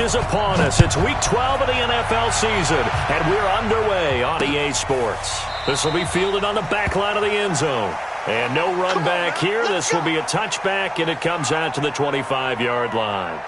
Is upon us. It's week 12 of the NFL season, and we're underway on EA Sports. This will be fielded on the back line of the end zone. And no run back here. This will be a touchback, and it comes out to the 25-yard line.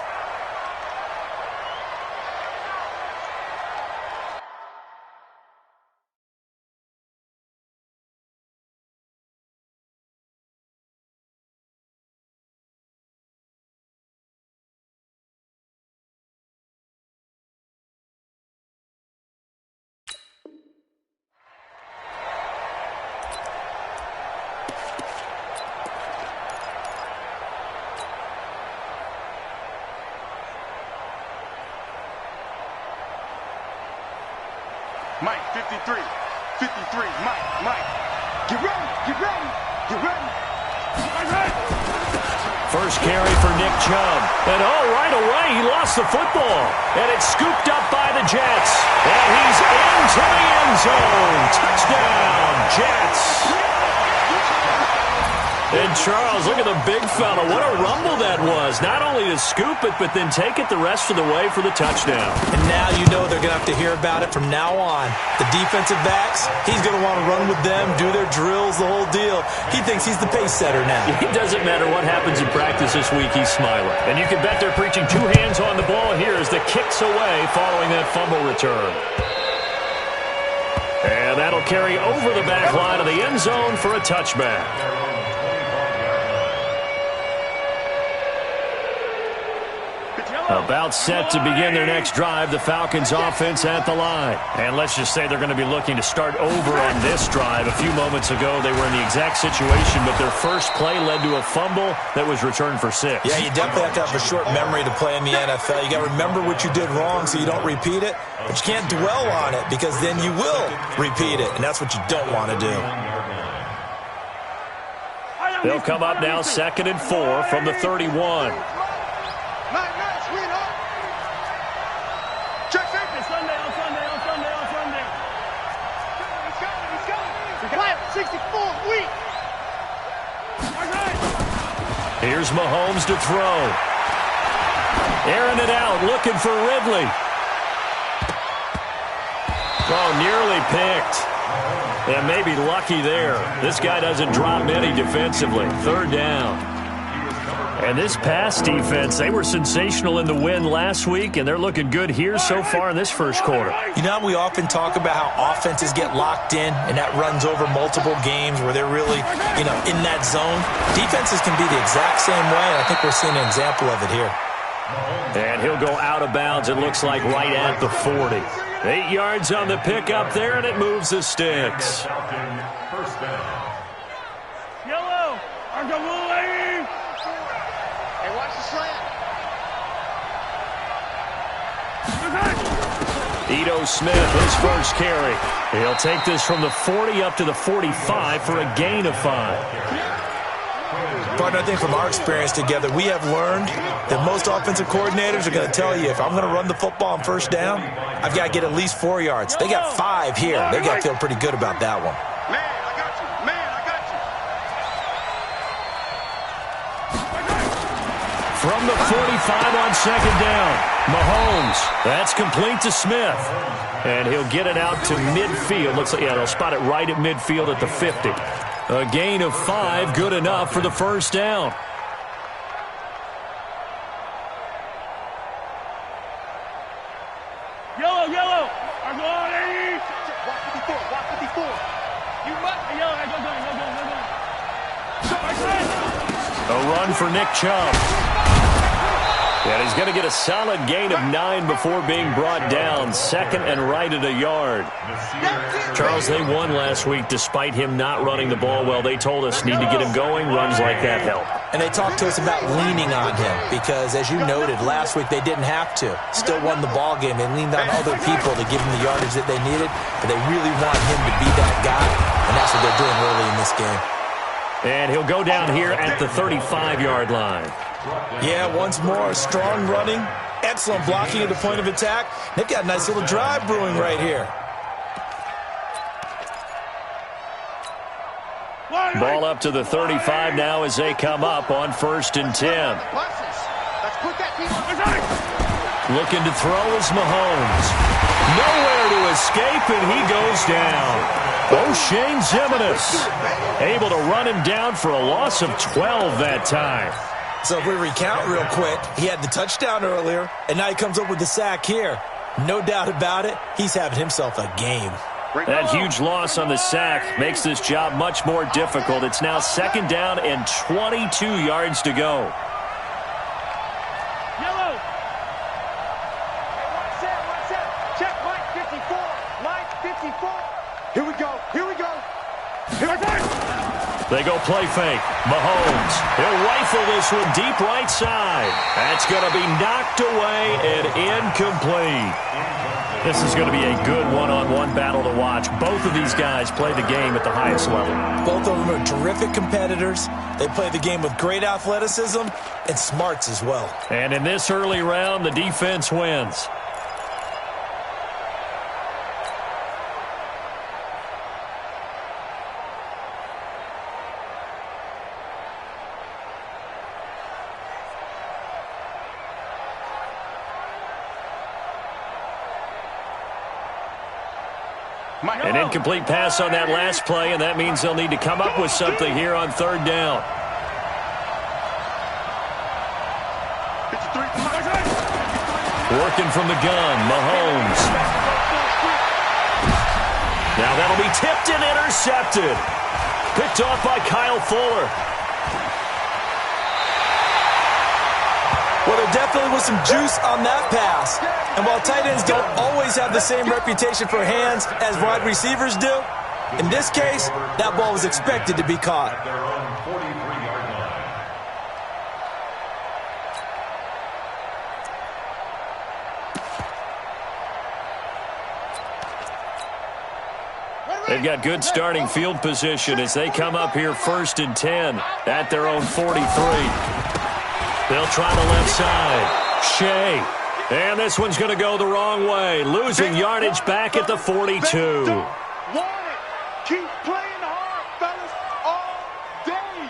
Mike, 53, Mike. Get ready. First carry for Nick Chubb. And right away, he lost the football. And it's scooped up by the Jets. And he's into the end zone. Touchdown, Jets. And Charles, look at the big fella. What a rumble that was. Not only to scoop it, but then take it the rest of the way for the touchdown. And now you know they're going to have to hear about it from now on. The defensive backs, he's going to want to run with them, do their drills, the whole deal. He thinks he's the pace setter now. It doesn't matter what happens in practice this week, he's smiling. And you can bet they're preaching two hands on the ball here as the kick's away following that fumble return. And that'll carry over the back line of the end zone for a touchback. About set to begin their next drive, the Falcons offense at the line. And let's just say they're going to be looking to start over on this drive. A few moments ago, they were in the exact situation, but their first play led to a fumble that was returned for 6. Yeah, you definitely have to have a short memory to play in the NFL. You got to remember what you did wrong so you don't repeat it, but you can't dwell on it because then you will repeat it, and that's what you don't want to do. They'll come up now 2nd and 4 from the 31. Here's Mahomes to throw. Airing it out, looking for Ridley. Oh, nearly picked. And maybe lucky there. This guy doesn't drop many defensively. 3rd down. And this pass defense, they were sensational in the win last week, and they're looking good here so far in this first quarter. You know, we often talk about how offenses get locked in, and that runs over multiple games where they're really, in that zone. Defenses can be the exact same way, and I think we're seeing an example of it here. And he'll go out of bounds, it looks like, right at the 40. 8 yards on the pickup there, and it moves the sticks. Yellow, Argavulli. Hey, watch the slant. Ito Smith, his first carry. He'll take this from the 40 up to the 45 for a gain of 5. Partner, I think from our experience together, we have learned that most offensive coordinators are going to tell you, if I'm going to run the football on first down, I've got to get at least 4 yards. They got 5 here. They got to feel pretty good about that one. Man, I got you. From the 45 on 2nd down, Mahomes. That's complete to Smith. And he'll get it out to midfield. Looks like, they'll spot it right at midfield at the 50. A gain of 5, good enough for the first down. Yellow. Argavulli. Walk 54. You must. Yellow, go. A run for Nick Chubb. And he's going to get a solid gain of 9 before being brought down. 2nd and right at a yard. Charles, they won last week despite him not running the ball well. They told us need to get him going. Runs like that help. And they talked to us about leaning on him because, as you noted, last week they didn't have to. Still won the ball game. They leaned on other people to give him the yardage that they needed, but they really want him to be that guy, and that's what they're doing early in this game. And he'll go down here at the 35-yard line. Yeah, once more, strong running, excellent blocking at the point of attack. They've got a nice little drive brewing right here. Ball up to the 35 now as they come up on 1st and 10. Looking to throw is Mahomes. Nowhere to escape, and he goes down. O'Shane Ximines able to run him down for a loss of 12 that time. So if we recount real quick, he had the touchdown earlier, and now he comes up with the sack here. No doubt about it, he's having himself a game. That huge loss on the sack makes this job much more difficult. It's now 2nd down and 22 yards to go. Yellow. One set. Check Mike 54. Mike 54. Here we go. Here we go. Here we go. They go play fake. Mahomes. He'll rifle this one deep right side. That's going to be knocked away and incomplete. This is going to be a good one-on-one battle to watch. Both of these guys play the game at the highest level. Both of them are terrific competitors. They play the game with great athleticism and smarts as well. And in this early round, the defense wins. An incomplete pass on that last play, and that means they'll need to come up with something here on 3rd down. Working from the gun, Mahomes. Now that'll be tipped and intercepted. Picked off by Kyle Fuller. Well, there definitely was some juice on that pass. And while tight ends don't always have the same reputation for hands as wide receivers do, in this case, that ball was expected to be caught. They've got good starting field position as they come up here 1st and 10 at their own 43. They'll try the left side. Shea. And this one's going to go the wrong way. Losing yardage back at the 42. Keep playing hard, fellas, all day.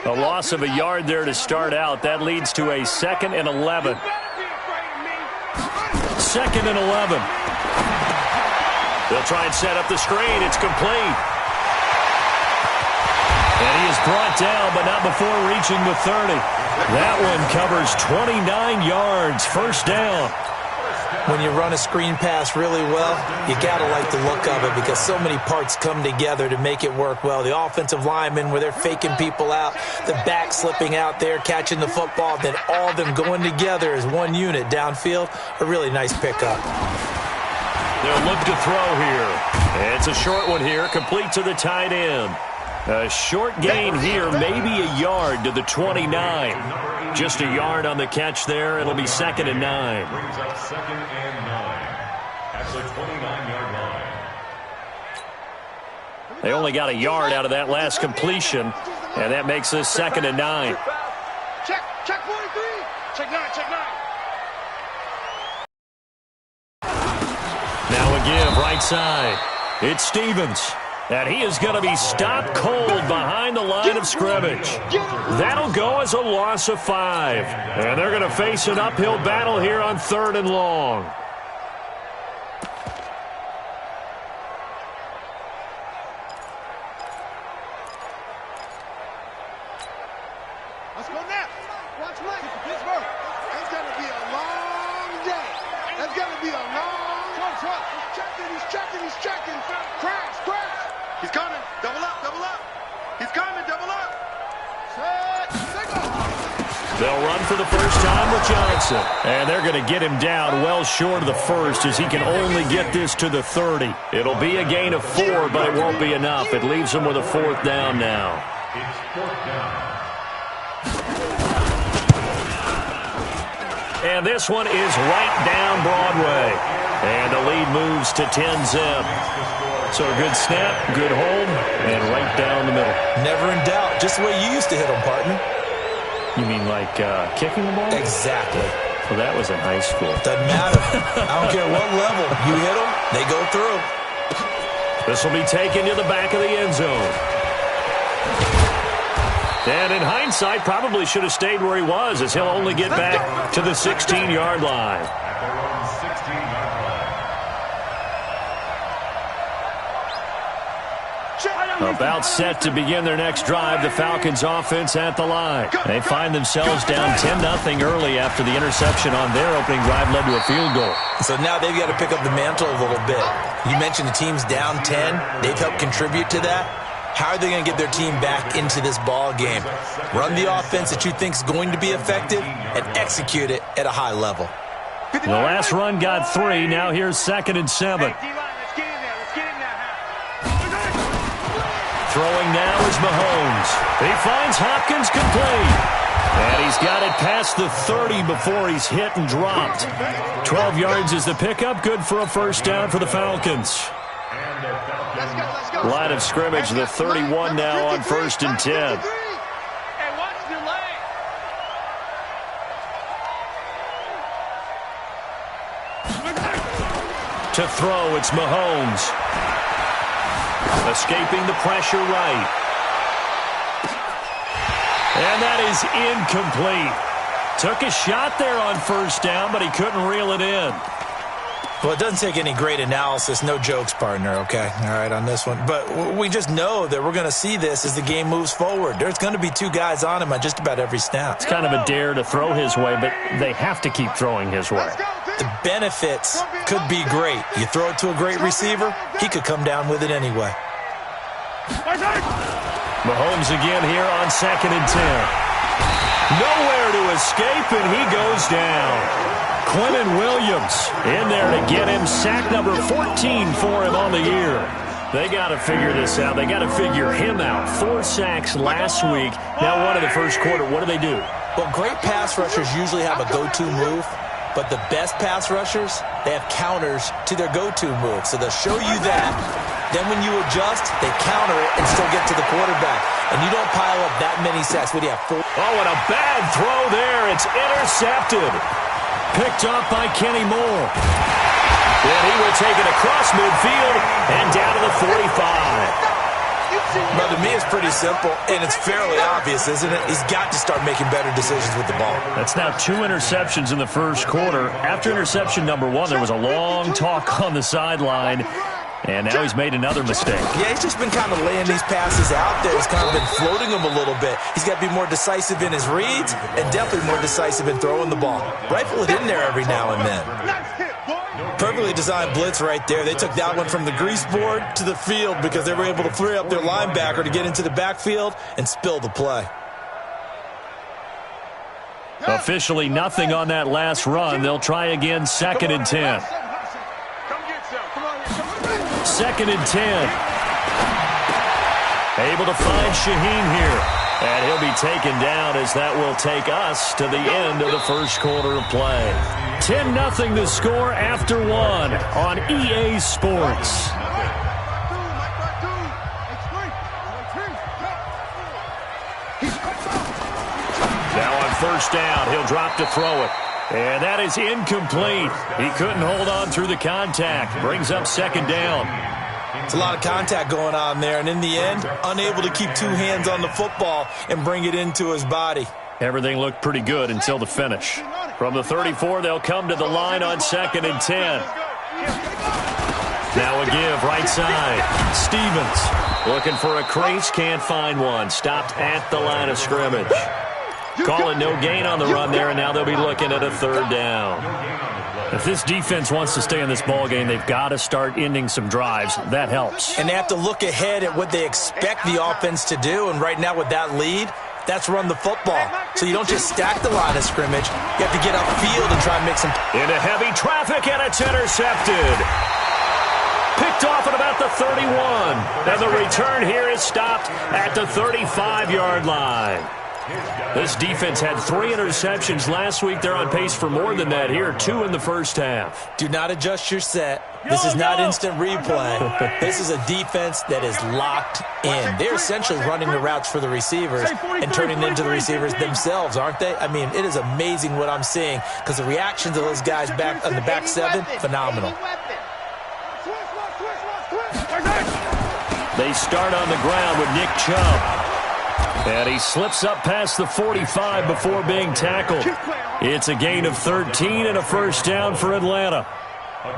Woo! A loss of a yard there to start out. That leads to a 2nd and 11. 2nd and 11. They'll try and set up the screen. It's complete. And he is brought down, but not before reaching the 30. That one covers 29 yards, 1st down. When you run a screen pass really well, you got to like the look of it because so many parts come together to make it work well. The offensive linemen, where they're faking people out, the back slipping out there, catching the football, then all of them going together as one unit downfield. A really nice pickup. They'll look to throw here. It's a short one here, complete to the tight end. A short gain here, maybe a yard to the 29. Just a yard on the catch there. It'll be 2nd and 9. Brings up 2nd and 9 at the 29-yard line. They only got a yard out of that last completion, and that makes this 2nd and 9. Check 43. Check 9. Now a give, right side. It's Stevens. And he is going to be stopped cold behind the line of scrimmage. That'll go as a loss of 5. And they're going to face an uphill battle here on 3rd and long. Let's go now. Watch Mike. Pittsburgh. It's going to be a long day. It's going to be a long trust. He's checking. Crash. He's coming. Double up. He's coming. Double up. Set. They'll run for the first time with Johnson. And they're going to get him down well short of the 1st as he can only get this to the 30. It'll be a gain of 4, but it won't be enough. It leaves them with a 4th down now. It's 4th down. And this one is right down Broadway. And the lead moves to 10-zip. So a good snap, good hold, and right down the middle. Never in doubt. Just the way you used to hit them, partner. You mean like kicking the ball? Exactly. Well, that was in high school. Doesn't matter. I don't care what level. You hit them, they go through. This will be taken to the back of the end zone. And in hindsight, probably should have stayed where he was, as he'll only get back to the 16-yard line. At their own 16-yard line. About set to begin their next drive, the Falcons offense at the line. They find themselves down 10-0 early after the interception on their opening drive led to a field goal. So now they've got to pick up the mantle a little bit. You mentioned the team's down 10. They've helped contribute to that. How are they going to get their team back into this ball game? Run the offense that you think is going to be effective and execute it at a high level. The last run got 3. Now here's 2nd and 7. Throwing now is Mahomes. He finds Hopkins complete. And he's got it past the 30 before he's hit and dropped. 12 yards is the pickup. Good for a first down for the Falcons. Line of scrimmage, the 31 now on 1st and 10. To throw, it's Mahomes. Escaping the pressure right. And that is incomplete. Took a shot there on first down, but he couldn't reel it in. Well, it doesn't take any great analysis. No jokes, partner, okay? All right, on this one. But we just know that we're going to see this as the game moves forward. There's going to be 2 guys on him on just about every snap. It's kind of a dare to throw his way, but they have to keep throwing his way. The benefits could be great. You throw it to a great receiver, he could come down with it anyway. Mahomes again here on 2nd and 10. Nowhere to escape, and he goes down. Quentin Williams in there to get him sack number 14 for him on the year. They got to figure this out. They got to figure him out. 4 sacks last week. Now 1 in the first quarter. What do? Well, great pass rushers usually have a go-to move, but the best pass rushers, they have counters to their go-to move. So they'll show you that. Then when you adjust, they counter it and still get to the quarterback. And you don't pile up that many sacks. What do you have, 4? Oh, and a bad throw there. It's intercepted. Picked off by Kenny Moore. And he will take it across midfield and down to the 45. But to me, it's pretty simple, and it's fairly obvious, isn't it? He's got to start making better decisions with the ball. That's now 2 interceptions in the first quarter. After interception number 1, there was a long talk on the sideline. And now he's made another mistake. Yeah, he's just been kind of laying these passes out there. He's kind of been floating them a little bit. He's got to be more decisive in his reads and definitely more decisive in throwing the ball. Rifle it in there every now and then. Perfectly designed blitz right there. They took that one from the grease board to the field because they were able to free up their linebacker to get into the backfield and spill the play. Officially nothing on that last run. They'll try again, 2nd and 10. 2nd and 10. Able to find Shaheen here. And he'll be taken down as that will take us to the end of the first quarter of play. 10-0 the score after 1 on EA Sports. Now on first down, he'll drop to throw it. And that is incomplete. He couldn't hold on through the contact. Brings up 2nd down. It's a lot of contact going on there, and in the end, unable to keep 2 hands on the football and bring it into his body. Everything looked pretty good until the finish. From the 34, they'll come to the line on 2nd and 10. Now a give, right side. Stevens looking for a crease, can't find one. Stopped at the line of scrimmage. Call it no gain on the run there, and now they'll be looking at a 3rd down. If this defense wants to stay in this ball game, they've got to start ending some drives. That helps. And they have to look ahead at what they expect the offense to do, and right now with that lead, that's run the football. So you don't just stack the line of scrimmage. You have to get upfield and try and make some... Into heavy traffic, and it's intercepted. Picked off at about the 31. And the return here is stopped at the 35-yard line. This defense had 3 interceptions last week. They're on pace for more than that here. 2 in the first half. Do not adjust your set. This is not instant replay. This is a defense that is locked in. They're essentially running the routes for the receivers and turning them into the receivers themselves, aren't they? I mean, it is amazing what I'm seeing because the reactions of those guys back on the back 7, phenomenal. They start on the ground with Nick Chubb. And he slips up past the 45 before being tackled. It's a gain of 13 and a first down for Atlanta.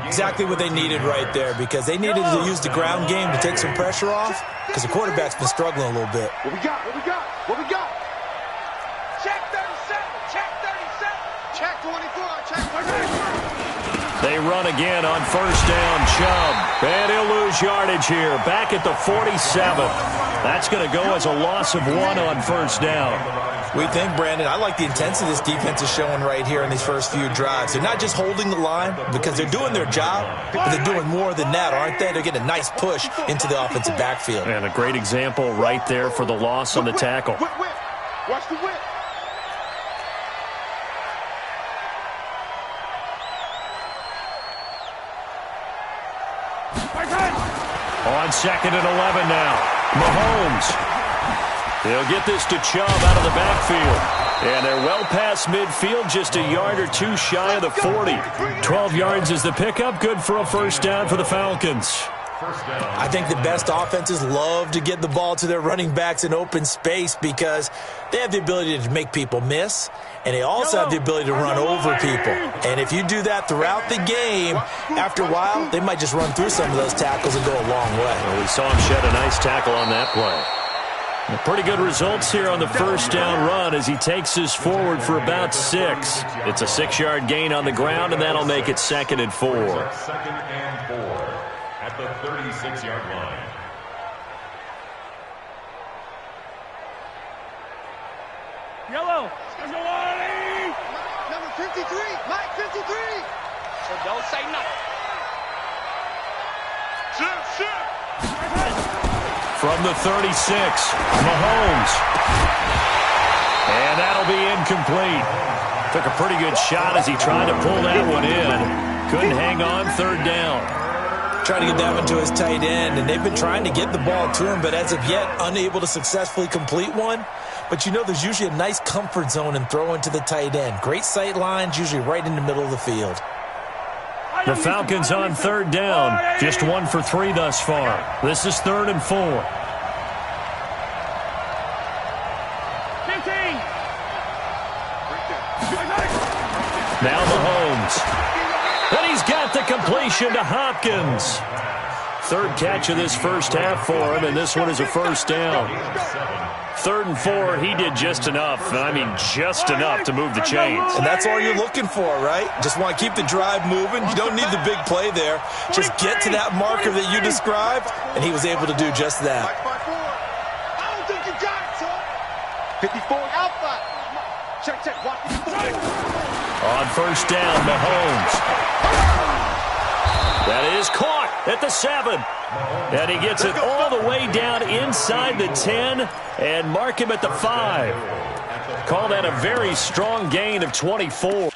Exactly what they needed right there, because they needed to use the ground game to take some pressure off, because the quarterback's been struggling a little bit. What we got? What we got? What we got? Check 37. Check 37. Check 24. Check 24. They run again on first down. Chubb. And he'll lose yardage here. Back at the 47. That's going to go as a loss of 1 on first down. We think, Brandon, I like the intensity this defense is showing right here in these first few drives. They're not just holding the line because they're doing their job, but they're doing more than that, aren't they? They're getting a nice push into the offensive backfield. And a great example right there for the loss on the tackle. Whip. Watch the whip. On second and 11 now. Mahomes. He'll get this to Chubb out of the backfield. And they're well past midfield, just a yard or two shy of the 40. 12 yards is the pickup. Good for a first down for the Falcons. I think the best offenses love to get the ball to their running backs in open space because they have the ability to make people miss, and they also have the ability to run over people. And if you do that throughout the game, after a while, they might just run through some of those tackles and go a long way. Well, we saw him shed a nice tackle on that play. Pretty good results here on the first down run as he takes us forward for about 6. It's a 6-yard gain on the ground, and that'll make it 2nd and 4. 2nd and 4 at the 36-yard line. Yellow. Number 53. Mike 53. So don't say nothing. Shoot. From the 36, Mahomes. And that'll be incomplete. Took a pretty good shot as he tried to pull that one in. Couldn't hang on, 3rd down. Trying to get that one to his tight end, and they've been trying to get the ball to him, but as of yet, unable to successfully complete one. But you know there's usually a nice comfort zone in throwing to the tight end. Great sight lines, usually right in the middle of the field. The Falcons on 3rd down. Just 1 for 3 thus far. This is 3rd and 4. 15. Now Mahomes. And he's got the completion to Hopkins. 3rd catch of this first half for him, and this one is a first down. 3rd and 4, he did just enough, and I mean just enough to move the chains. And that's all you're looking for, right? Just want to keep the drive moving. You don't need the big play there. Just get to that marker that you described, and he was able to do just that. I don't think you got it, son. 54 alpha. Check. Watch 54. On first down, Mahomes. That is caught at the 7. And he gets it all the way down inside the 10 and mark him at the 5. Call that a very strong gain of 24.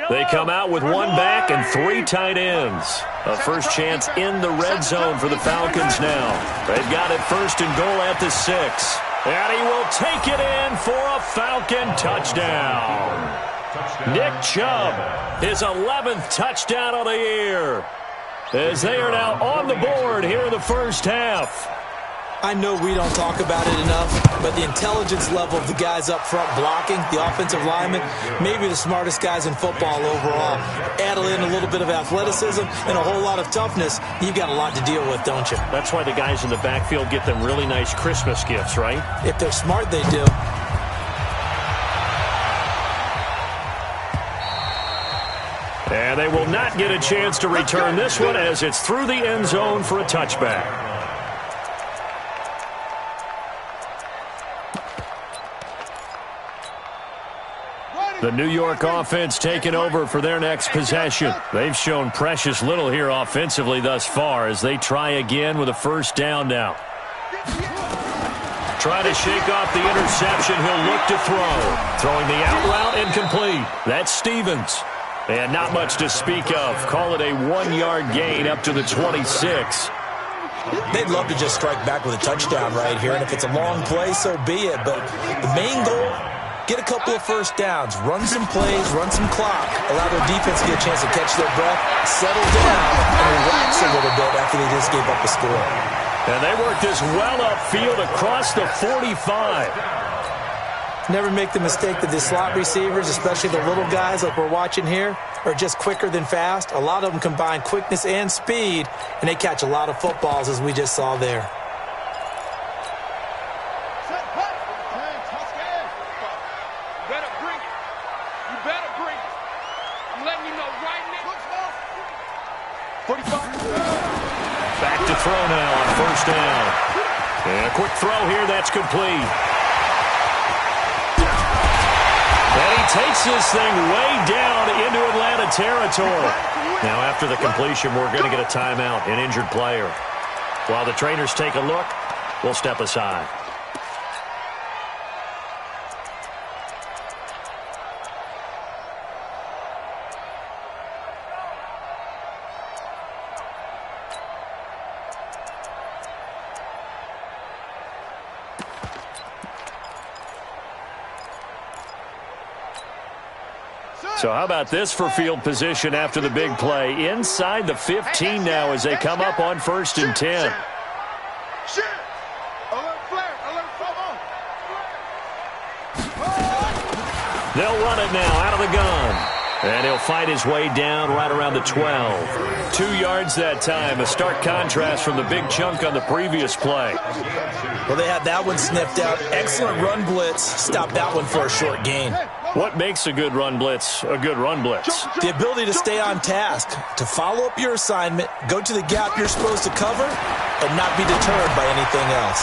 They come out with 1 back and 3 tight ends. A first chance in the red zone for the Falcons now. They've got it 1st and goal at the 6. And he will take it in for a Falcon touchdown. Nick Chubb, his 11th touchdown of the year. As they are now on the board here in the first half. I know we don't talk about it enough, but the intelligence level of the guys up front blocking, the offensive linemen, maybe the smartest guys in football overall. Add in a little bit of athleticism and a whole lot of toughness, you've got a lot to deal with, don't you? That's why the guys in the backfield get them really nice Christmas gifts, right? If they're smart, they do. And they will not get a chance to return this one as it's through the end zone for a touchback. Run The New York offense taking over for their next possession. They've shown precious little here offensively thus far as they try again with a first down now. Trying to shake off the interception. He'll look to throw. Throwing the out route incomplete. That's Stevens. And not much to speak of. Call it a 1-yard gain up to the 26. They'd love to just strike back with a touchdown right here, and if it's a long play, so be it. But the main goal, get a couple of first downs, run some plays, run some clock, allow their defense to get a chance to catch their breath, settle down, and relax a little bit after they just gave up a score. And they worked this well upfield across the 45. Never make the mistake that the slot receivers, especially the little guys like we're watching here, are just quicker than fast. A lot of them combine quickness and speed, and they catch a lot of footballs, as we just saw there. Back to throw now on first down. And a quick throw here, that's complete. And he takes this thing way down into Atlanta territory. Now after the completion, we're going to get a timeout, an injured player. While the trainers take a look, we'll step aside. So how about this for field position after the big play? Inside the 15 now as they come up on 1st and 10. They'll run it now out of the gun. And he'll fight his way down right around the 12. 2 yards that time. A stark contrast from the big chunk on the previous play. Well, they had that one sniffed out. Excellent run blitz. Stopped that one for a short gain. What makes a good run blitz a good run blitz? The ability to stay on task, to follow up your assignment, go to the gap you're supposed to cover, and not be deterred by anything else.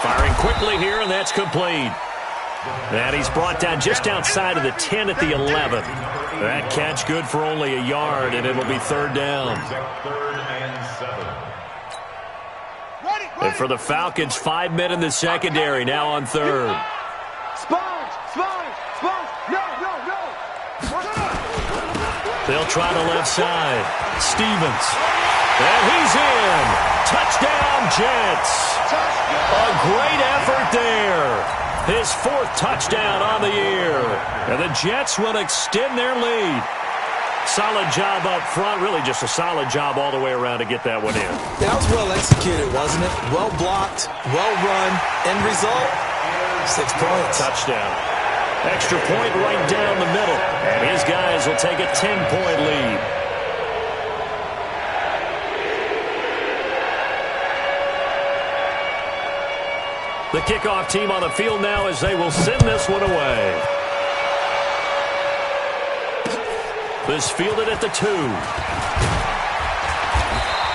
Firing quickly here, and that's complete. And he's brought down just outside of the 10 at the 11. That catch good for only a yard, and it'll be 3rd down. And for the Falcons, 5 men in the secondary, now on 3rd. They'll try the left side. Stevens. And he's in. Touchdown, Jets. A great effort there. His 4th touchdown on the year. And the Jets will extend their lead. Solid job up front. Really just a solid job all the way around to get that one in. That was well executed, wasn't it? Well blocked, well run. End result, 6 points. Touchdown. Extra point right down the middle. And his guys will take a 10-point lead. The kickoff team on the field now as they will send this one away. This fielded at the 2.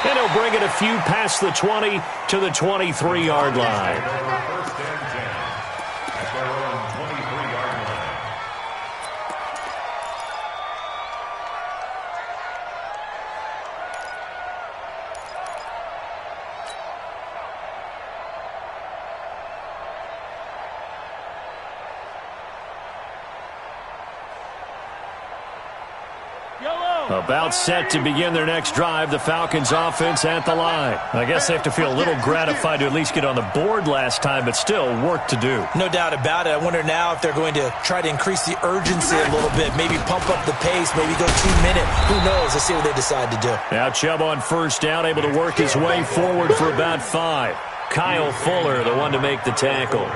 And he'll bring it a few past the 20 to the 23-yard line. About set to begin their next drive, the Falcons offense at the line. I guess they have to feel a little gratified to at least get on the board last time, but still work to do. No doubt about it. I wonder now if they're going to try to increase the urgency a little bit, maybe pump up the pace, maybe go 2-minute. Who knows? Let's see what they decide to do. Now Chubb on first down, able to work his way forward for about 5. Kyle Fuller, the one to make the tackle.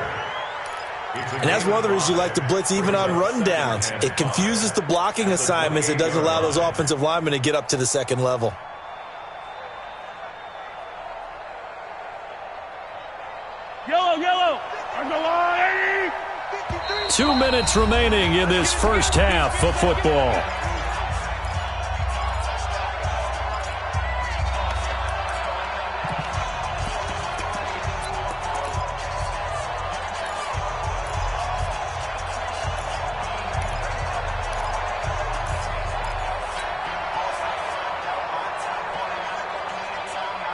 And that's one of the reasons you like to blitz even on rundowns. It confuses the blocking assignments. It doesn't allow those offensive linemen to get up to the second level. Yellow. 2 minutes remaining in this first half of football.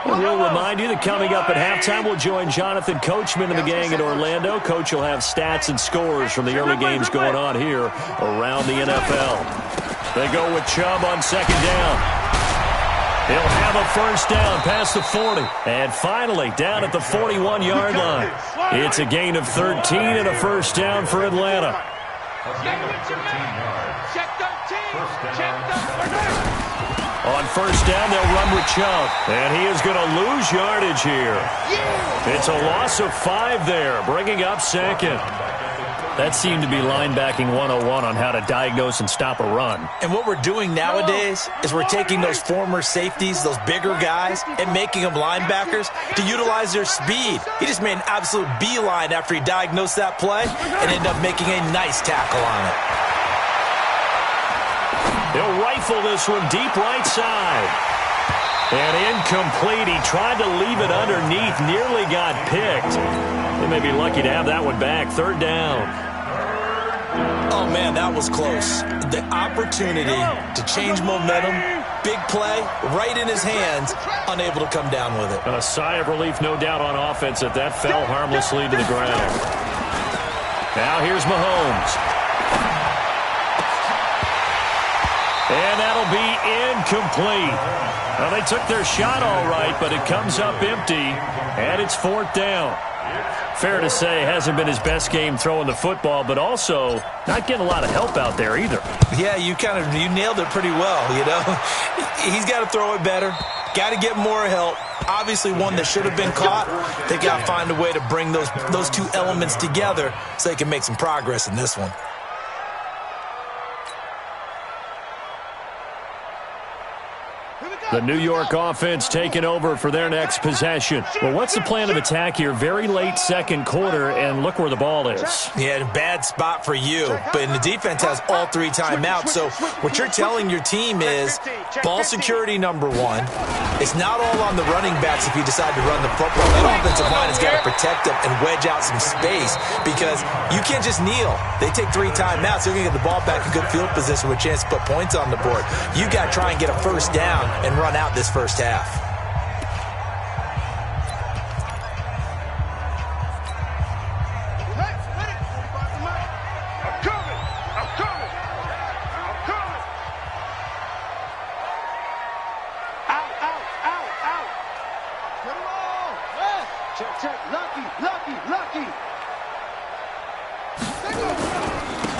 And we'll remind you that coming up at halftime, we'll join Jonathan Coachman and the gang in Orlando. Coach will have stats and scores from the early games going on here around the NFL. They go with Chubb on second down. He'll have a first down past the 40. And finally, down at the 41-yard line. It's a gain of 13 and a first down for Atlanta. On first down, they'll run with Chubb. And he is going to lose yardage here. It's a loss of 5 there, bringing up second. That seemed to be linebacking 101 on how to diagnose and stop a run. And what we're doing nowadays is we're taking those former safeties, those bigger guys, and making them linebackers to utilize their speed. He just made an absolute beeline after he diagnosed that play and ended up making a nice tackle on it. He'll rifle this one deep right side. And incomplete. He tried to leave it underneath, nearly got picked. They may be lucky to have that one back. Third down. Oh, man, that was close. The opportunity to change momentum, big play, right in his hands, unable to come down with it. A sigh of relief, no doubt, on offense that that fell harmlessly to the ground. Now here's Mahomes. And that'll be incomplete. Well, they took their shot all right, but it comes up empty, and it's fourth down. Fair to say, hasn't been his best game throwing the football, but also not getting a lot of help out there either. Yeah, you nailed it pretty well, you know. He's got to throw it better. Got to get more help. Obviously one that should have been caught. They got to find a way to bring those two elements together so they can make some progress in this one. The New York offense taking over for their next possession. Well, what's the plan of attack here? Very late second quarter, and look where the ball is. Yeah, bad spot for you, but the defense has all 3 timeouts. So what you're telling your team is ball security number 1. It's not all on the running backs if you decide to run the football. That offensive line has got to protect them and wedge out some space because you can't just kneel. They take 3 timeouts. They're going to get the ball back in good field position with a chance to put points on the board. You got to try and get a first down and run out this first half.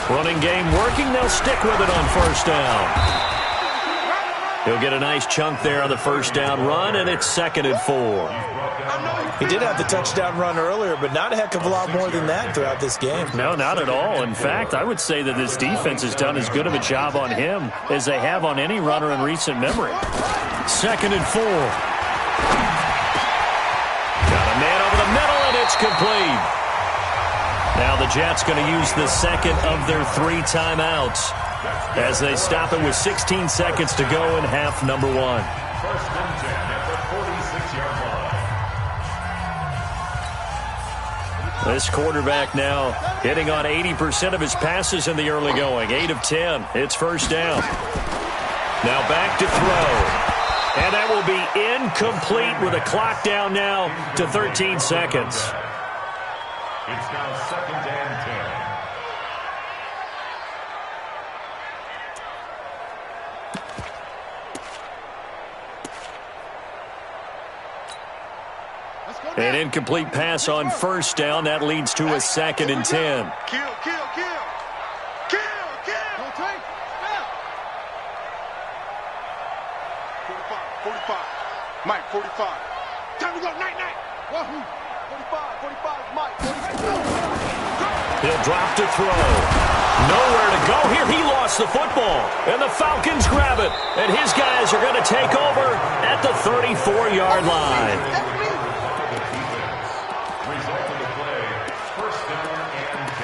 Running game working. They'll stick with it on first down. He'll get a nice chunk there on the first down run, and it's 2nd and 4. He did have the touchdown run earlier, but not a heck of a lot more than that throughout this game. No, not at all. In fact, I would say that this defense has done as good of a job on him as they have on any runner in recent memory. 2nd and 4. Got a man over the middle, and it's complete. Now the Jets going to use the second of their 3 timeouts as they stop it with 16 seconds to go in half number 1. First and 10 at the 46-yard line. This quarterback now hitting on 80% of his passes in the early going. 8 of 10. It's first down. Now back to throw. And that will be incomplete with a clock down now to 13 seconds. It's now 2nd and 10. An incomplete pass on first down. That leads to a 2nd and 10. Kill. Don't take. 45. Mike, 45. Time to go. Night. Wahoo. 45, Mike. 45. He'll drop to throw. Nowhere to go here. He lost the football. And the Falcons grab it. And his guys are going to take over at the 34-yard line. Result of the play, first down and 10.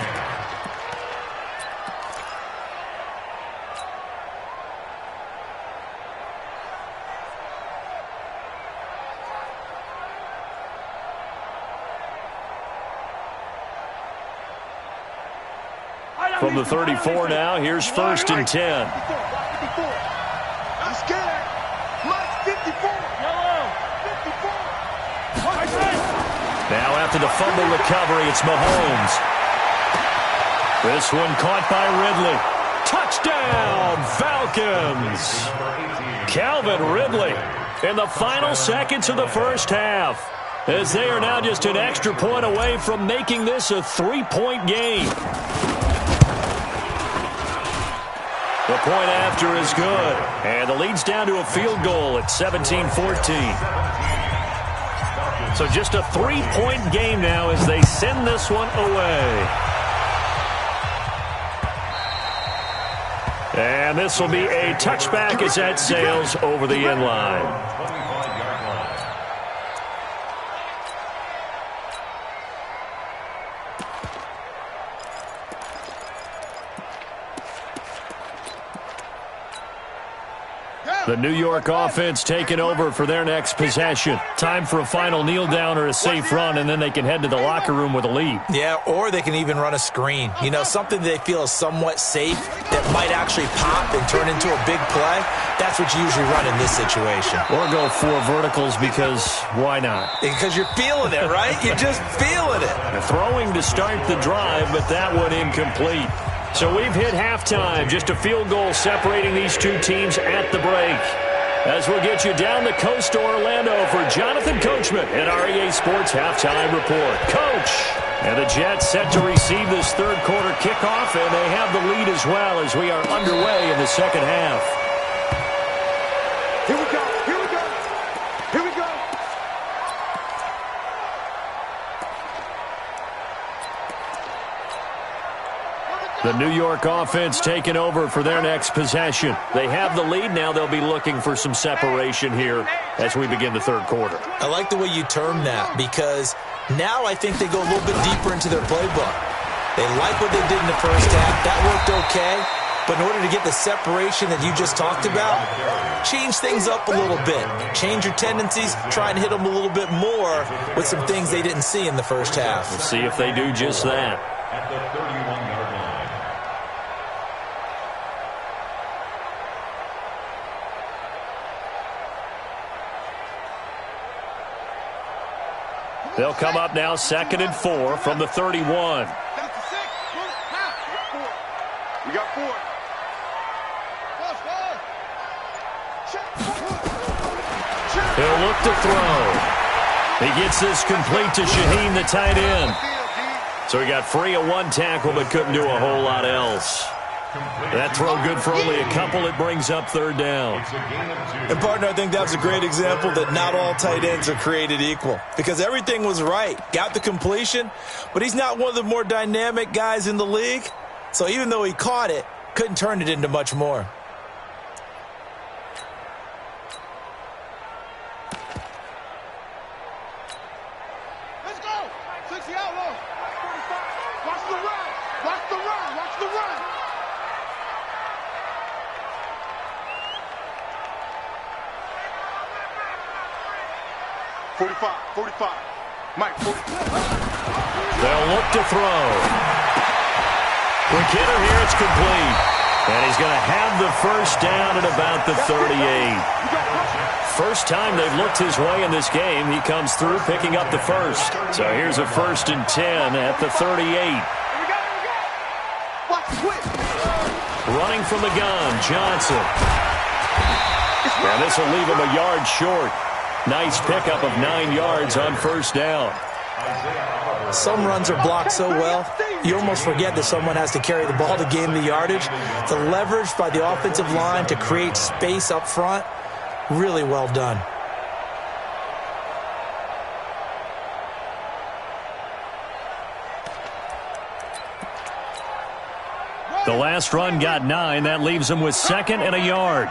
From the 34 now, here's 1st and 10. I'm scared. Mike, 54. Yellow. 54. Now after the fumble recovery, it's Mahomes. This one caught by Ridley. Touchdown, Falcons! Calvin Ridley in the final seconds of the first half, as they are now just an extra point away from making this a 3-point game. The point after is good, and the lead's down to a field goal at 17-14. So just a 3-point game now as they send this one away. And this will be a touchback as that sails over the end line. The New York offense taking over for their next possession. Time for a final kneel down or a safe run, and then they can head to the locker room with a lead. Yeah, or they can even run a screen. You know, something they feel is somewhat safe that might actually pop and turn into a big play. That's what you usually run in this situation. Or go 4 verticals because why not? Because you're feeling it, right? You're just feeling it. Throwing to start the drive, but that one incomplete. So we've hit halftime, just a field goal separating these two teams at the break. As we'll get you down the coast to Orlando for Jonathan Coachman at our EA Sports Halftime Report. Coach! And the Jets set to receive this third quarter kickoff, and they have the lead as well as we are underway in the second half. Here we go, here we go, here we go. The New York offense taking over for their next possession. They have the lead. Now they'll be looking for some separation here as we begin the third quarter. I like the way you term that, because now I think they go a little bit deeper into their playbook. They like what they did in the first half. That worked okay. But in order to get the separation that you just talked about, change things up a little bit. Change your tendencies. Try and hit them a little bit more with some things they didn't see in the first half. We'll see if they do just that. At the 31-yard line. They'll come up now 2nd and 4 from the 31. We got 4. He'll look to throw. He gets this complete to Shaheen, the tight end. So he got free of 1 tackle but couldn't do a whole lot else. That throw good for only a couple. It brings up 3rd down. And, partner, I think that was a great example that not all tight ends are created equal, because everything was right. Got the completion, but he's not one of the more dynamic guys in the league. So even though he caught it, couldn't turn it into much more. Let's go. 60 outlaws. Watch the run. Watch the run. Watch the run. $45. Mike, 40. They'll look to throw. McKinnon here, it's complete. And he's going to have the first down at about the 38. First time they've looked his way in this game. He comes through picking up the first. So here's a 1st and 10 at the 38. Running from the gun, Johnson. And this will leave him a yard short. Nice pickup of 9 yards on first down. Some runs are blocked so well, you almost forget that someone has to carry the ball to gain the yardage. The leverage by the offensive line to create space up front, really well done. The last run got 9. That leaves him with 2nd and a yard.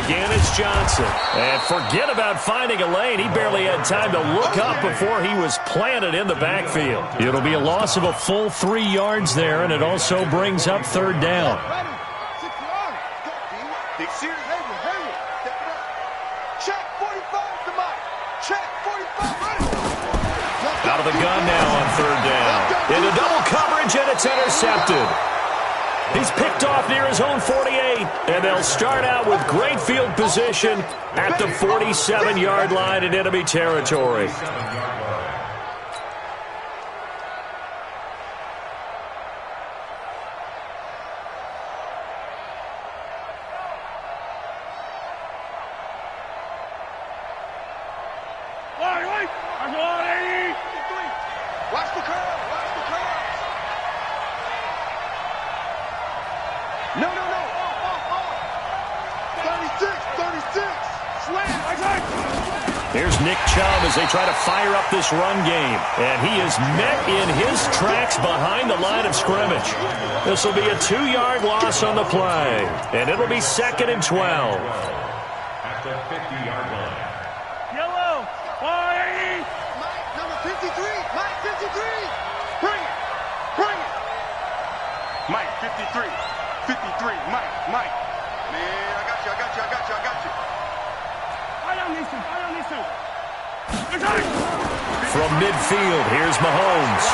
Again, it's Johnson. And forget about finding a lane. He barely had time to look up before he was planted in the backfield. It'll be a loss of a full 3 yards there, and it also brings up 3rd down. Out of the gun now on 3rd down. Into double coverage, and it's intercepted. He's picked off near his own 48, and they'll start out with great field position at the 47-yard line in enemy territory. Watch the curve. Watch the curve. No. 36. Slam. Here's Nick Chubb as they try to fire up this run game. And he is met in his tracks behind the line of scrimmage. This will be a 2-yard loss on the play. And it'll be 2nd and 12. At the 50-yard line. Yellow. Mike, number 53. Mike, 53. Bring it. Mike, 53. Mike. Man, I got you. From midfield, here's Mahomes.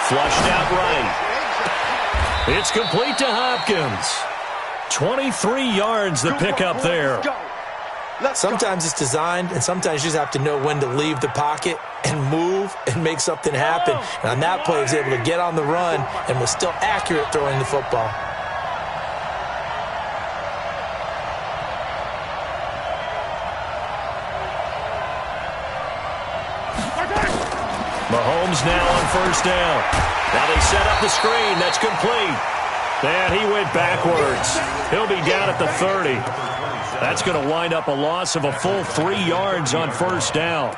Flushed out right. It's complete to Hopkins. 23 yards the pickup there. Sometimes it's designed, and sometimes you just have to know when to leave the pocket and move and make something happen. And on that play, he was able to get on the run and was still accurate throwing the football. Mahomes now on first down. Now they set up the screen. That's complete. And he went backwards. He'll be down at the 30. That's going to wind up a loss of a full 3 yards on first down.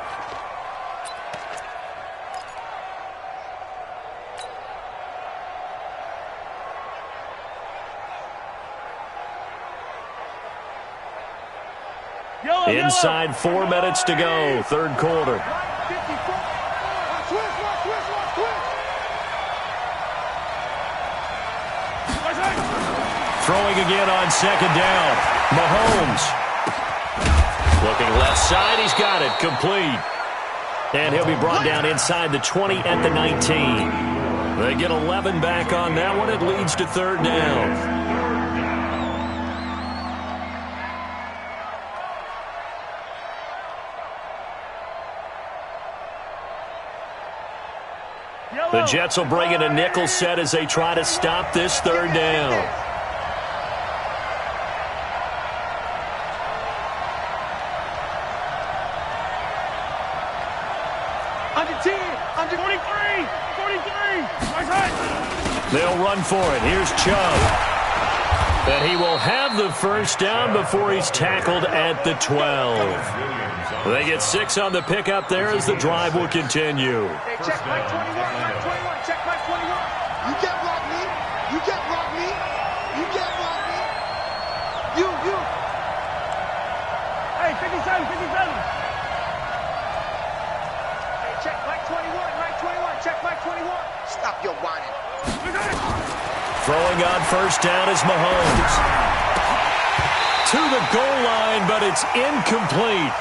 Inside 4 minutes to go, third quarter. Throwing again on second down. Mahomes. Looking left side. He's got it. Complete. And he'll be brought down inside the 20 at the 19. They get 11 back on that one. It leads to third down. The Jets will bring in a nickel set as they try to stop this third down. Under 10, under 43. They'll run for it. Here's Chubb. And he will have the first down before he's tackled at the 12. They get 6 on the pickup there as the drive will continue. Hey, check Mike 21. Check Mike 21. You can't block me. You. Hey, 57. Hey, check Mike 21. Check Mike 21. Stop your whining. Throwing on first down is Mahomes. To the goal line, but it's incomplete.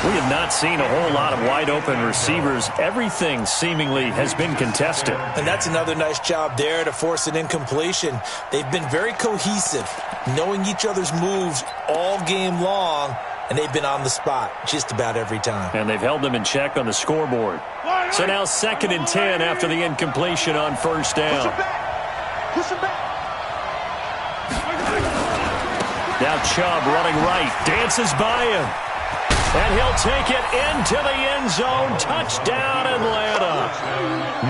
We have not seen a whole lot of wide-open receivers. Everything seemingly has been contested. And that's another nice job there to force an incompletion. They've been very cohesive, knowing each other's moves all game long, and they've been on the spot just about every time. And they've held them in check on the scoreboard. So now 2nd and 10 after the incompletion on first down. Push him back. Now Chubb running right, dances by him. And he'll take it into the end zone. Touchdown, Atlanta.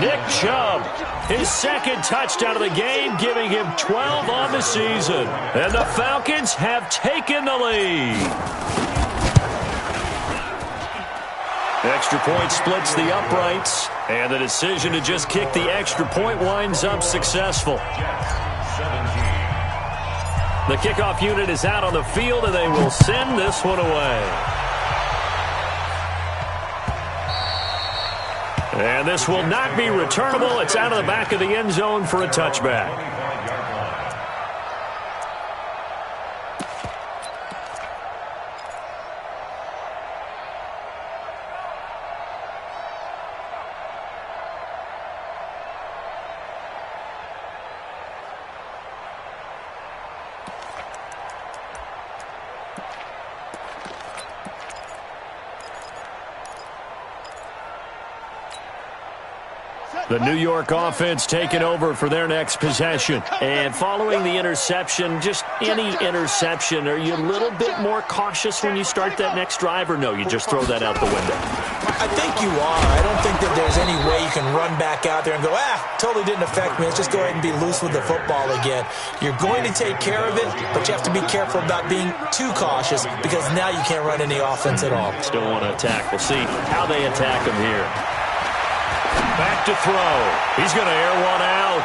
Nick Chubb, his 2nd touchdown of the game, giving him 12 on the season. And the Falcons have taken the lead. Extra point splits the uprights. And the decision to just kick the extra point winds up successful. The kickoff unit is out on the field, and they will send this one away. And this will not be returnable. It's out of the back of the end zone for a touchback. The New York offense taking over for their next possession. And following the interception, just any interception, are you a little bit more cautious when you start that next drive, or no, you just throw that out the window? I think you are. I don't think that there's any way you can run back out there and go, totally didn't affect me. Let's just go ahead and be loose with the football again. You're going to take care of it, but you have to be careful about being too cautious because now you can't run any offense at all. Still want to attack. We'll see how they attack him here. Back to throw. He's going to air one out.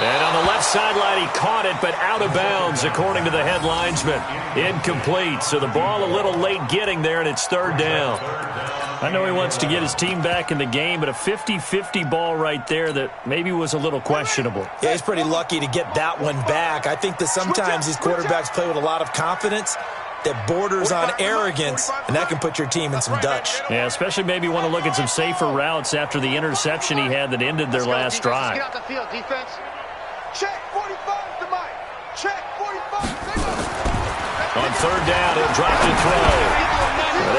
And on the left sideline, he caught it, but out of bounds, according to the head linesman. Incomplete. So the ball a little late getting there, and it's third down. I know he wants to get his team back in the game, but a 50-50 ball right there that maybe was a little questionable. Yeah, he's pretty lucky to get that one back. I think that sometimes these quarterbacks play with a lot of confidence that borders on arrogance, and that can put your team in some Dutch. Yeah, especially maybe want to look at some safer routes after the interception he had that ended their last drive. Get out the field, defense. Check 45 to Mike. Check 45. On third down, he'll drop to throw.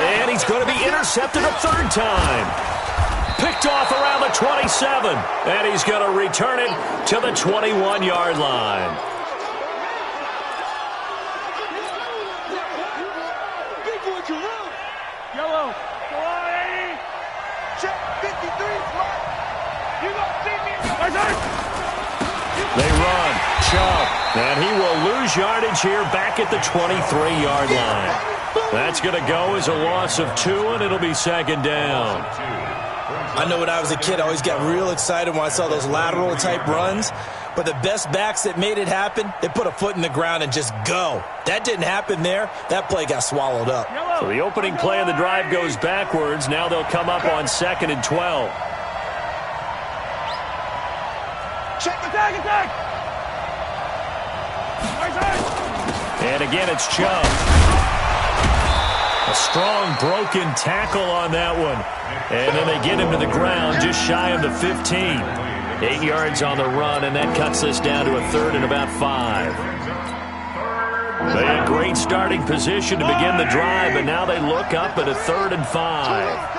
And he's going to be intercepted a third time. Picked off around the 27. And he's going to return it to the 21-yard line. Yellow. Check 53, Mike. You gonna see me? They run. Chubb. And he will lose yardage here back at the 23-yard line. That's going to go as a loss of 2, and it'll be second down. I know when I was a kid, I always got real excited when I saw those lateral-type runs. But the best backs that made it happen, they put a foot in the ground and just go. That didn't happen there. That play got swallowed up. So the opening play of the drive goes backwards. Now they'll come up on 2nd and 12. Check attack! And again, it's Chubb. A strong broken tackle on that one. And then they get him to the ground just shy of the 15. 8 yards on the run, and that cuts this down to a 3rd and about 5. They had great starting position to begin the drive, but now they look up at a 3rd and 5.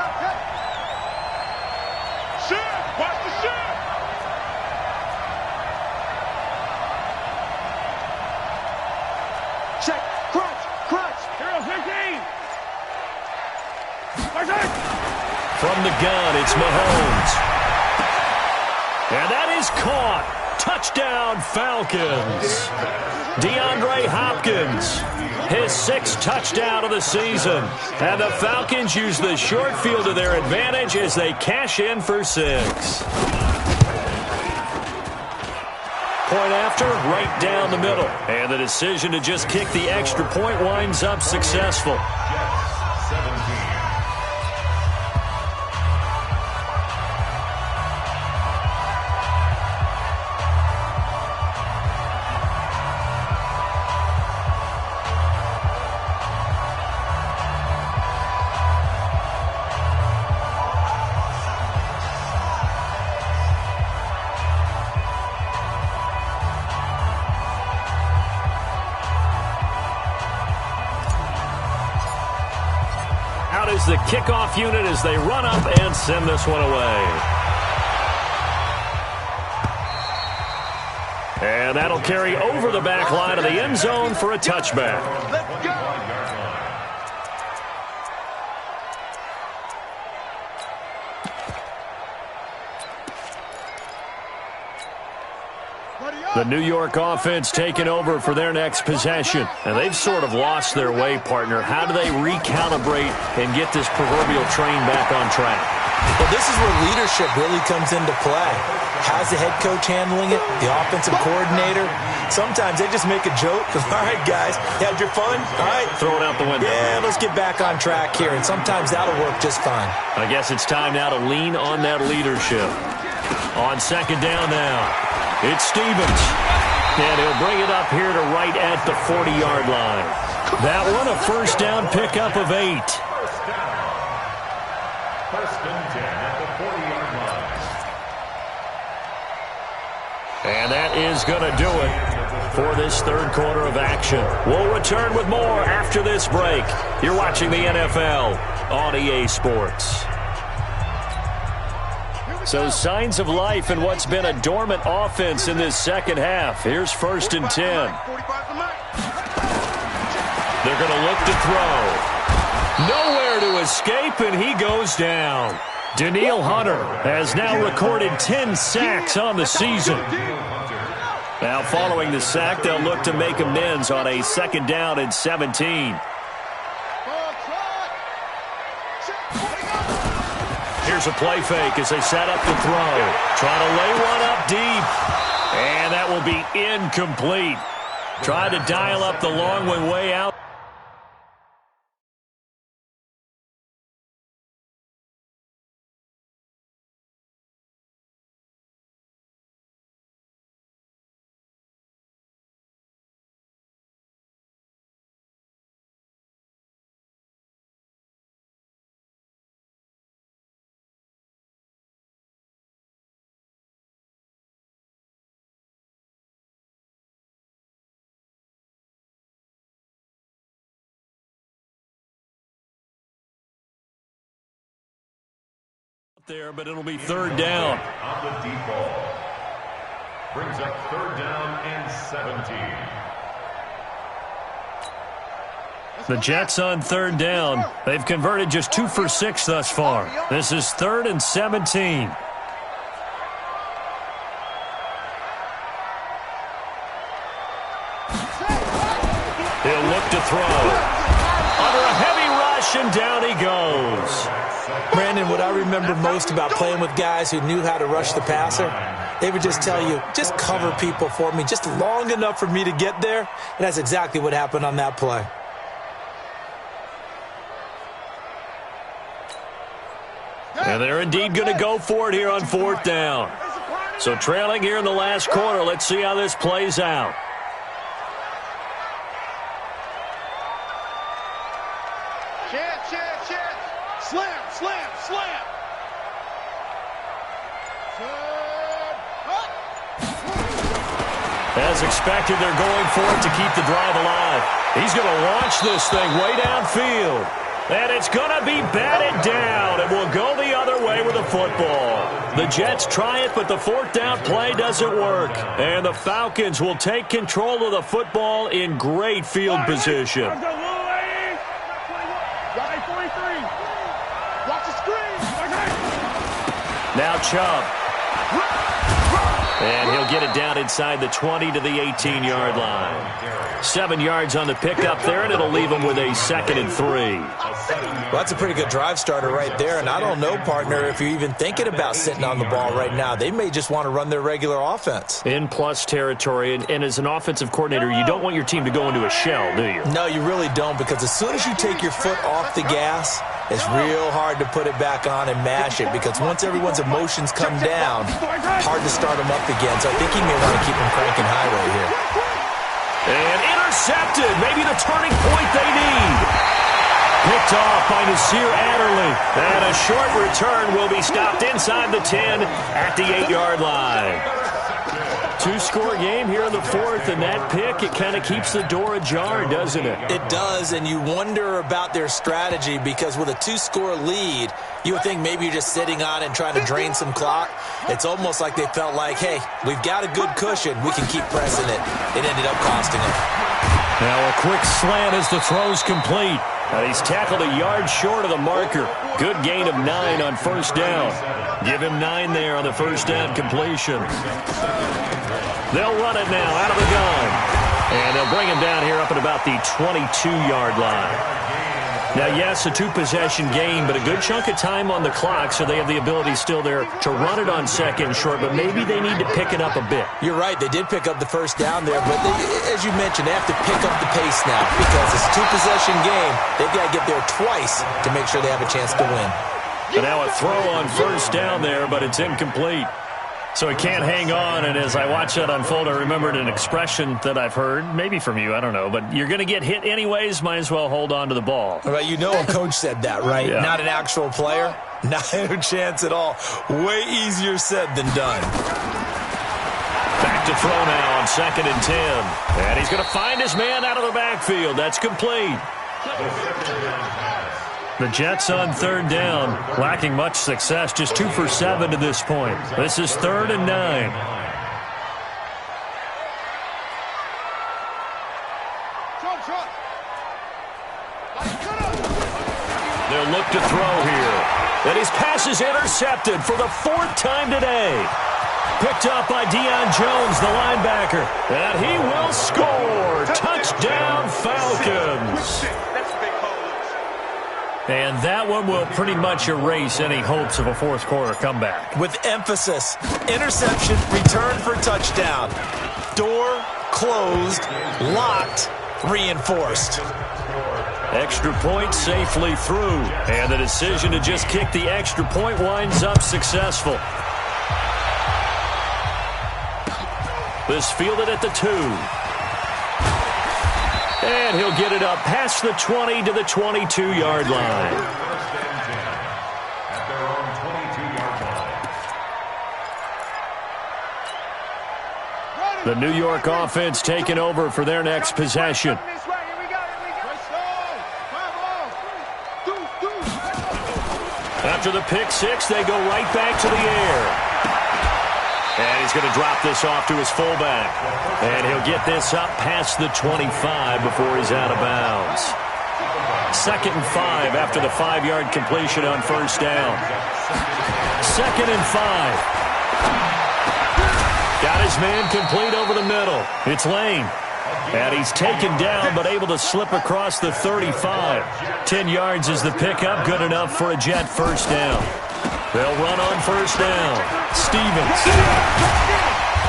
From the gun, it's Mahomes. And that is caught. Touchdown, Falcons. DeAndre Hopkins, his 6th touchdown of the season. And the Falcons use the short field to their advantage as they cash in for 6. Point after, right down the middle. And the decision to just kick the extra point winds up successful. Is the kickoff unit as they run up and send this one away. And that'll carry over the back line of the end zone for a touchback. Let's go. The New York offense taking over for their next possession. And they've sort of lost their way, partner. How do they recalibrate and get this proverbial train back on track? Well, this is where leadership really comes into play. How's the head coach handling it? The offensive coordinator? Sometimes they just make a joke. All right, guys, you had your fun? All right. Throw it out the window. Yeah, let's get back on track here. And sometimes that'll work just fine. I guess it's time now to lean on that leadership. On 2nd down now. It's Stevens, and he'll bring it up here to right at the 40-yard line. That one, a first down pickup of 8. First and 10 at the 40-yard line. And that is going to do it for this 3rd quarter of action. We'll return with more after this break. You're watching the NFL on EA Sports. Here we So signs of life in what's been a dormant offense in this second half. Here's 1st and 10. They're going to look to throw. Nowhere to escape, and he goes down. Danielle Hunter has now recorded 10 sacks on the season. Now following the sack, they'll look to make amends on a 2nd down and 17. Here's a play fake as they set up the throw. Trying to lay one up deep. And that will be incomplete. Tried to dial up the long one way out. There, but it'll be 3rd down. On the deep ball. Brings up 3rd down and 17. The Jets on 3rd down. They've converted just 2 for 6 thus far. This is 3rd and 17. He'll look to throw. Under a heavy rush, and down he goes. Brandon, what I remember most about playing with guys who knew how to rush the passer, they would just tell you, just cover people for me just long enough for me to get there. And that's exactly what happened on that play. And they're indeed going to go for it here on 4th down. So trailing here in the last quarter, let's see how this plays out. Slam. As expected, they're going for it to keep the drive alive. He's going to launch this thing way downfield. And it's going to be batted down, and will go the other way with the football. The Jets try it, but the 4th down play doesn't work. And the Falcons will take control of the football in great field position. Now Chubb. And he'll get it down inside the 20 to the 18-yard line. 7 yards on the pickup there, and it'll leave him with a 2nd and 3. Well, that's a pretty good drive starter right there. And I don't know, partner, if you're even thinking about sitting on the ball right now. They may just want to run their regular offense. In plus territory, and as an offensive coordinator, you don't want your team to go into a shell, do you? No, you really don't, because as soon as you take your foot off the gas, it's real hard to put it back on and mash it, because once everyone's emotions come down, hard to start them up again. So I think he may want to keep them cranking high right here. And intercepted. Maybe the turning point they need. Picked off by Nasir Adderley. And a short return will be stopped inside the 10 at the 8-yard line. 2-score game here in the 4th, and that pick, it kind of keeps the door ajar, doesn't it? It does, and you wonder about their strategy, because with a 2-score lead, you would think maybe you're just sitting on it and trying to drain some clock. It's almost like they felt like, hey, we've got a good cushion. We can keep pressing it. It ended up costing them. Now a quick slant as the throw's complete. And he's tackled a yard short of the marker. Good gain of 9 on 1st down. Give him 9 there on the 1st down completion. They'll run it now out of the gun. And they'll bring him down here up at about the 22-yard line. Now, yes, a 2-possession game, but a good chunk of time on the clock, so they have the ability still there to run it on 2nd and short, but maybe they need to pick it up a bit. You're right. They did pick up the 1st down there, but as you mentioned, they have to pick up the pace now, because it's a 2-possession game. They've got to get there twice to make sure they have a chance to win. And now a throw on 1st down there, but it's incomplete. So he can't hang on, and as I watch that unfold, I remembered an expression that I've heard, maybe from you, I don't know, but you're going to get hit anyways, might as well hold on to the ball. Well, you know a coach said that, right? Yeah. Not an actual player? Not a chance at all. Way easier said than done. Back to throw now on 2nd and 10. And he's going to find his man out of the backfield. That's complete. The Jets on third down, lacking much success, just 2 for 7 to this point. This is 3rd and 9. They'll look to throw here. And his pass is intercepted for the 4th time today. Picked up by Deion Jones, the linebacker. And he will score. Touchdown, Falcons. And that one will pretty much erase any hopes of a fourth quarter comeback. With emphasis, interception, return for touchdown. Door closed, locked, reinforced. Extra point safely through. And the decision to just kick the extra point winds up successful. This fielded at the 2. And he'll get it up past the 20 to the 22-yard line. At their own 22-yard line. The New York offense taking over for their next possession. After the pick six, they go right back to the air. And he's going to drop this off to his fullback. And he'll get this up past the 25 before he's out of bounds. 2nd and 5 after the 5-yard completion on first down. 2nd and 5. Got his man complete over the middle. It's Lane. And he's taken down but able to slip across the 35. 10 yards is the pickup, good enough for a Jet first down. They'll run on first down. Stevens.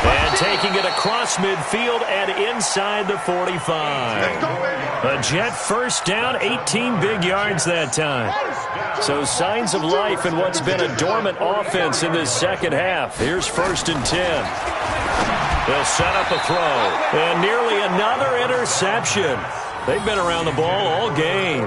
And taking it across midfield and inside the 45. A Jet first down, 18 big yards that time. So signs of life in what's been a dormant offense in this second half. Here's 1st and 10. They'll set up a throw. And nearly another interception. They've been around the ball all game.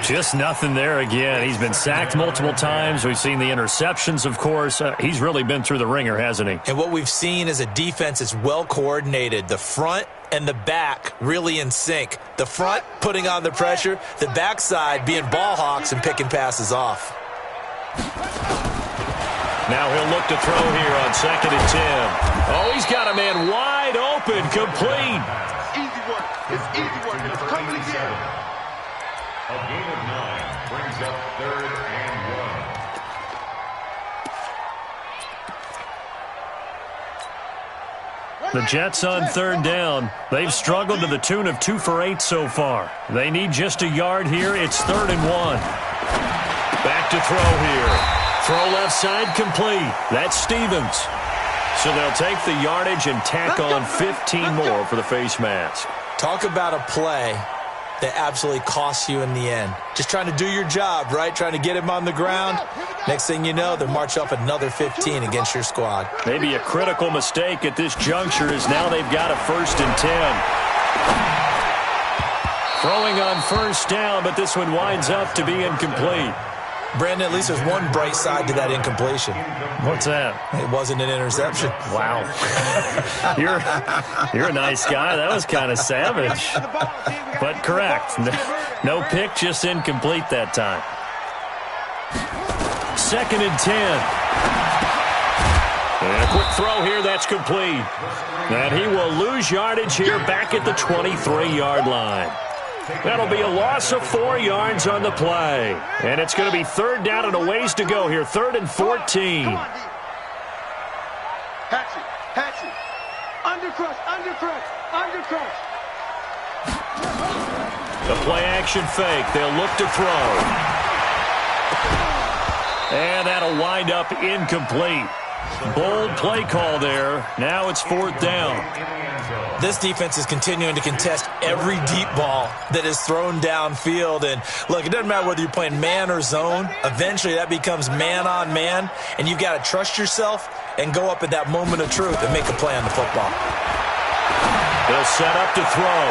Just nothing there again. He's been sacked multiple times. We've seen the interceptions, of course. He's really been through the ringer, hasn't he? And what we've seen is a defense that's well coordinated. The front and the back really in sync. The front putting on the pressure. The backside being ball hawks and picking passes off. Now he'll look to throw here on 2nd and 10. Oh, he's got a man wide open, complete. Easy work. It's easy work. It's coming again. A gain of 9 brings up 3rd and 1. The Jets on third down. They've struggled to the tune of 2 for 8 so far. They need just a yard here. It's 3rd and 1. Back to throw here. Throw left side complete. That's Stevens. So they'll take the yardage and tack on 15 more for the face mask. Talk about a play that absolutely costs you in the end. Just trying to do your job, right? Trying to get him on the ground. Next thing you know, they march up another 15 against your squad. Maybe a critical mistake at this juncture is now they've got a 1st and 10. Throwing on first down, but this one winds up to be incomplete. Brandon, at least there's one bright side to that incompletion. What's that? It wasn't an interception. Wow. You're a nice guy. That was kind of savage. But correct. No pick, just incomplete that time. 2nd and 10. And a quick throw here, that's complete. And he will lose yardage here back at the 23-yard line. That'll be a loss of 4 yards on the play. And it's going to be 3rd down and a ways to go here. 3rd and 14. Hatchet. Undercrush. The play action fake. They'll look to throw. And that'll wind up incomplete. Bold play call there. Now it's 4th down. This defense is continuing to contest every deep ball that is thrown downfield. And, look, it doesn't matter whether you're playing man or zone. Eventually that becomes man on man, and you've got to trust yourself and go up at that moment of truth and make a play on the football. They'll set up to throw.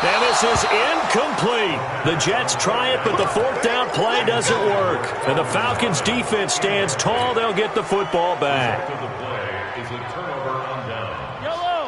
And this is incomplete. The Jets try it, but the 4th down play doesn't work. And the Falcons' defense stands tall. They'll get the football back.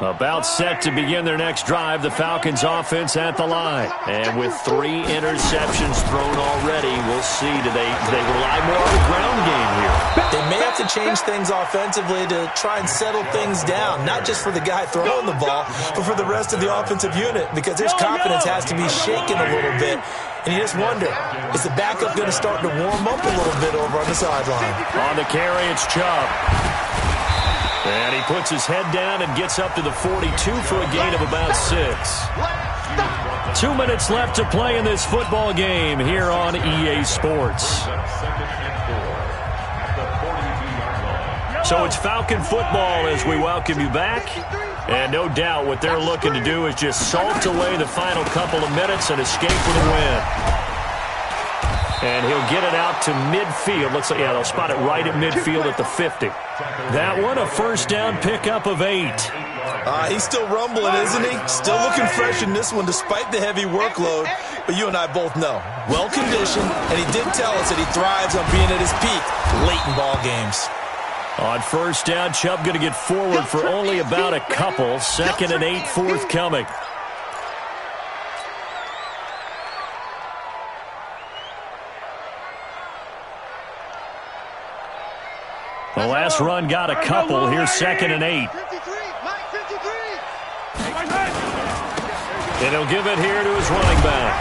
About set to begin their next drive, the Falcons offense at the line. And with 3 interceptions thrown already, we'll see, do they rely more on the ground game here? They may have to change things offensively to try and settle things down, not just for the guy throwing the ball, but for the rest of the offensive unit, because his confidence has to be shaken a little bit. And you just wonder, is the backup going to start to warm up a little bit over on the sideline? On the carry, it's Chubb. And he puts his head down and gets up to the 42 for a gain of about 6. 2 minutes left to play in this football game here on EA Sports. So it's Falcon football as we welcome you back. And no doubt what they're looking to do is just salt away the final couple of minutes and escape with a win. And he'll get it out to midfield. Looks like, yeah, they'll spot it right at midfield at the 50. That one, a first down pickup of 8. He's still rumbling, isn't he? Still looking fresh in this one despite the heavy workload. But you and I both know, well-conditioned, and he did tell us that he thrives on being at his peak late in ball games. On first down, Chubb going to get forward for only about a couple. 2nd and 8 forthcoming. The last run got a couple. Here's 2nd and 8. And he'll give it here to his running back.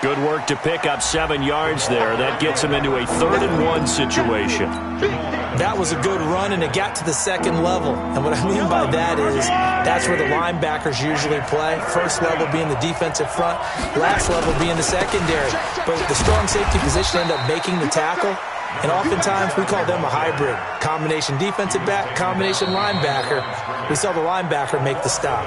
Good work to pick up 7 yards there. That gets him into a 3rd and 1 situation. That was a good run, and it got to the 2nd level. And what I mean by that is that's where the linebackers usually play. First level being the defensive front, last level being the secondary. But the strong safety position ended up making the tackle. And oftentimes we call them a hybrid. Combination defensive back, combination linebacker. We saw the linebacker make the stop.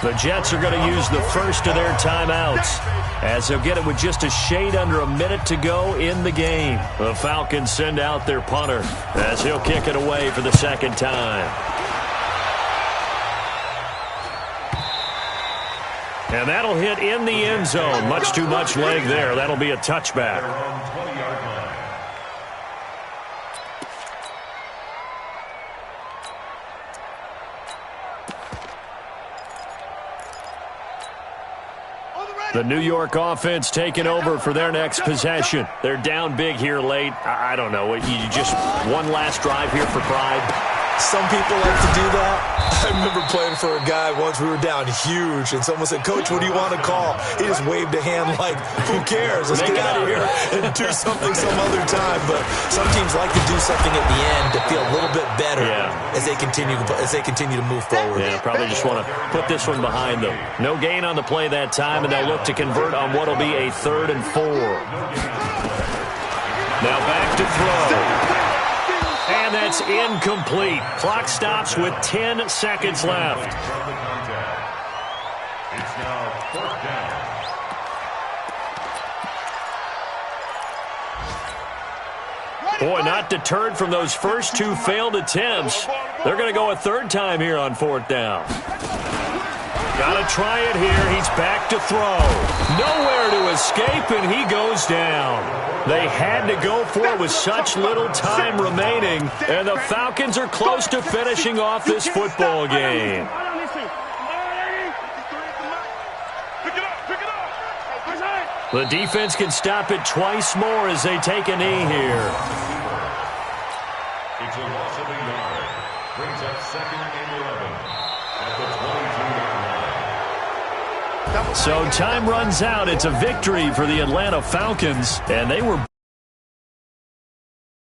The Jets are going to use the first of their timeouts as they'll get it with just a shade under a minute to go in the game. The Falcons send out their punter as he'll kick it away for the 2nd time. And that'll hit in the end zone. Much too much leg there. That'll be a touchback. The New York offense taking over for their next possession. They're down big here late. I don't know. You just one last drive here for pride. Some people like to do that. I remember playing for a guy once. We were down huge, and someone said, "Coach, what do you want to call?" He just waved a hand like, "Who cares? Let's get out of here and do something some other time." But some teams like to do something at the end to feel a little bit better as they continue to move forward. Yeah, probably just want to put this one behind them. No gain on the play that time, and they'll look to convert on what will be a 3rd and 4. Now back to throw. And that's incomplete. Clock stops with 10 seconds left. It's now 4th down. Boy, not deterred from those first 2 failed attempts. They're going to go a 3rd time here on 4th down. Got to try it here. He's back to throw. Nowhere to escape, and he goes down. They had to go for it with such little time remaining, and the Falcons are close to finishing off this football game. The defense can stop it twice more as they take a knee here. It's a loss of a yard. Brings up 2nd and 11 at the 22-yard line. So time runs out. It's a victory for the Atlanta Falcons, and they were